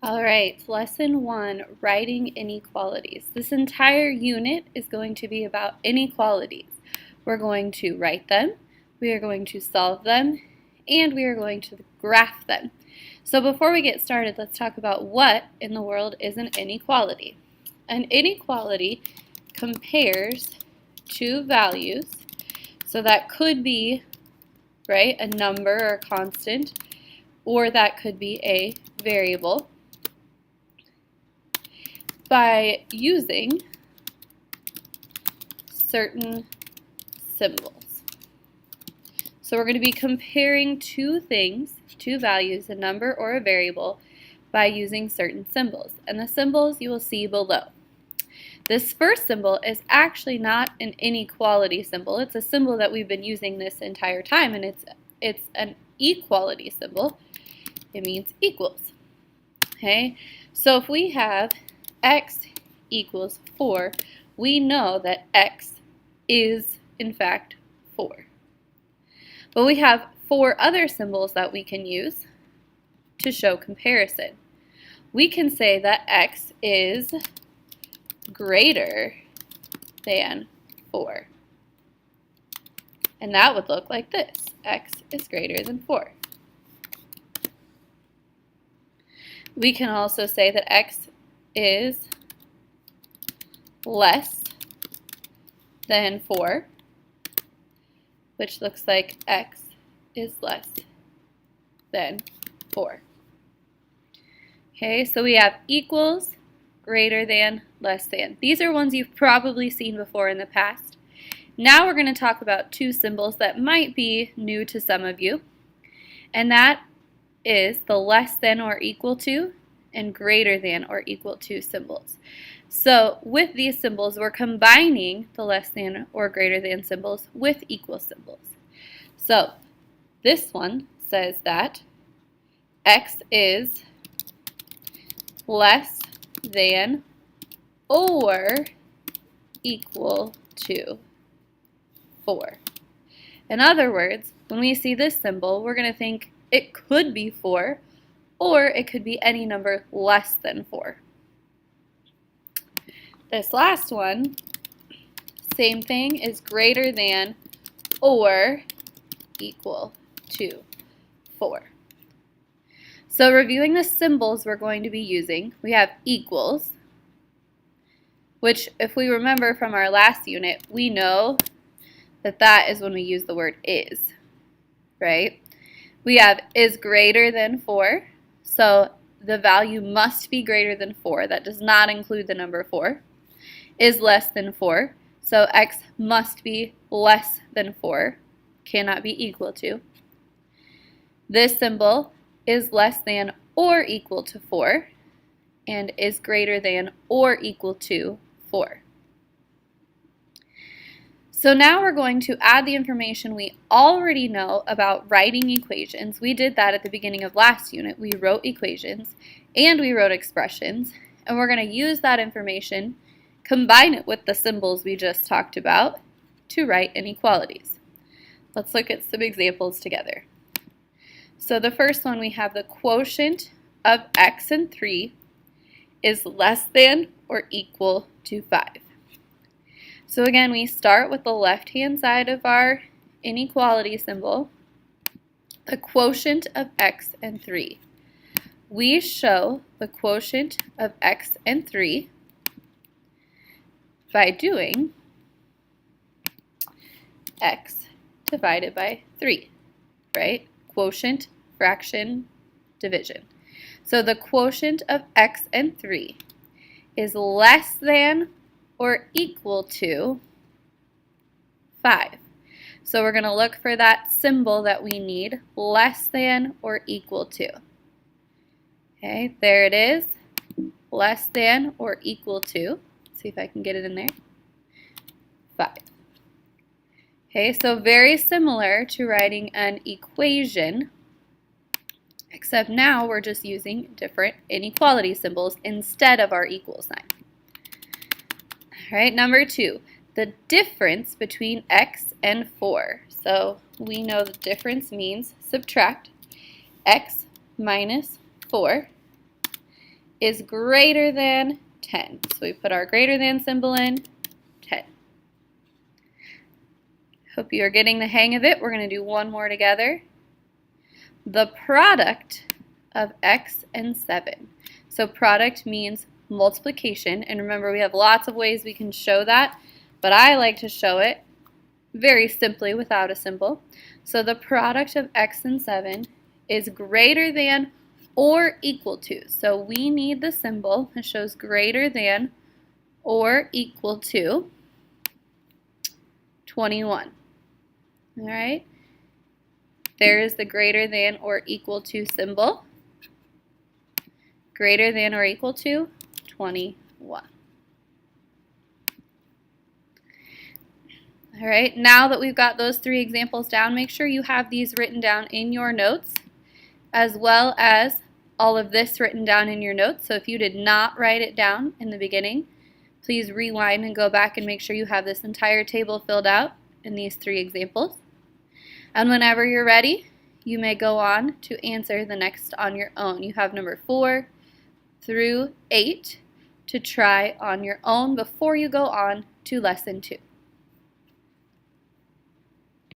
All right, lesson 1, writing inequalities. This entire unit is going to be about inequalities. We're going to write them, we are going to solve them, and we are going to graph them. So before we get started, let's talk about what in the world is an inequality. An inequality compares two values, so that could be, right, a number or a constant, or that could be a variable, by using certain symbols. So we're going to be comparing two things, two values, a number or a variable, by using certain symbols. And the symbols you will see below. This first symbol is actually not an inequality symbol. It's a symbol that we've been using this entire time, and it's an equality symbol. It means equals. Okay? So if we have x equals 4, we know that x is, in fact, 4. But we have 4 other symbols that we can use to show comparison. We can say that x is greater than 4. And that would look like this. X is greater than 4. We can also say that x is less than 4, which looks like x is less than 4. Okay, so we have equals, greater than, less than. These are ones you've probably seen before in the past. Now we're going to talk about two symbols that might be new to some of you, and that is the less than or equal to and greater than or equal to symbols. So with these symbols, we're combining the less than or greater than symbols with equal symbols. So this one says that x is less than or equal to 4. In other words, when we see this symbol, we're going to think it could be 4, or it could be any number less than 4. This last one, same thing, is greater than or equal to 4. So reviewing the symbols we're going to be using, we have equals, which if we remember from our last unit, we know that that is when we use the word is, right? We have is greater than 4, so the value must be greater than 4. That does not include the number 4. Is less than 4, so x must be less than 4, cannot be equal to. This symbol is less than or equal to 4, and is greater than or equal to 4. So now we're going to add the information we already know about writing equations. We did that at the beginning of last unit. We wrote equations and we wrote expressions, and we're going to use that information, combine it with the symbols we just talked about to write inequalities. Let's look at some examples together. So the first one, we have the quotient of x and 3 is less than or equal to 5. So again, we start with the left-hand side of our inequality symbol, the quotient of x and 3. We show the quotient of x and 3 by doing x divided by 3, right? Quotient, fraction, division. So the quotient of x and 3 is less than or equal to 5. So we're going to look for that symbol that we need, less than or equal to. Okay, there it is, less than or equal to. See if I can get it in there. 5. Okay, so very similar to writing an equation, except now we're just using different inequality symbols instead of our equal sign. All right, number 2, the difference between x and 4. So we know the difference means subtract x minus 4 is greater than 10. So we put our greater than symbol in, 10. Hope you are getting the hang of it. We're going to do one more together. The product of x and 7. So product means multiplication, and remember we have lots of ways we can show that, but I like to show it very simply without a symbol. So the product of x and 7 is greater than or equal to. So we need the symbol that shows greater than or equal to 21. All right, there is the greater than or equal to symbol. Greater than or equal to 21. All right, now that we've got those 3 examples down, make sure you have these written down in your notes, as well as all of this written down in your notes. So if you did not write it down in the beginning, please rewind and go back and make sure you have this entire table filled out in these 3 examples. And whenever you're ready, you may go on to answer the next on your own. You have number 4 through 8 to try on your own before you go on to lesson 2.